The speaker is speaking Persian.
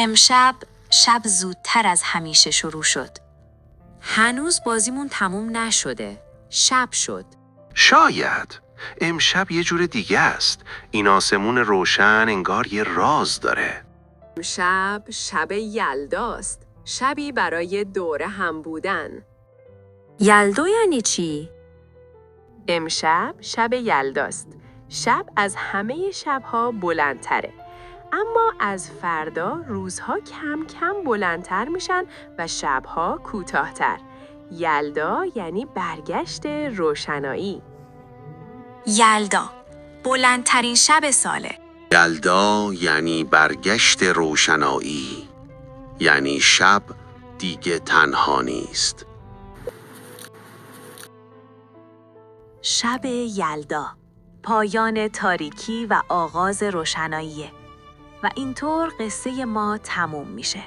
امشب شب زودتر از همیشه شروع شد. هنوز بازیمون تموم نشده. شب شد. شاید. امشب یه جور دیگه است. این آسمون روشن انگار یه راز داره. امشب شب یلداست. شبی برای دوره هم بودن. یلدا یعنی چی؟ امشب شب یلداست. شب از همه شبها بلندتره. اما از فردا روزها کم کم بلندتر میشن و شبها کوتاه‌تر. یلدا یعنی برگشت روشنایی. یلدا، بلندترین شب ساله. یلدا یعنی برگشت روشنایی. یعنی شب دیگه تنها نیست. شب یلدا، پایان تاریکی و آغاز روشناییه و اینطور قصه ما تموم میشه.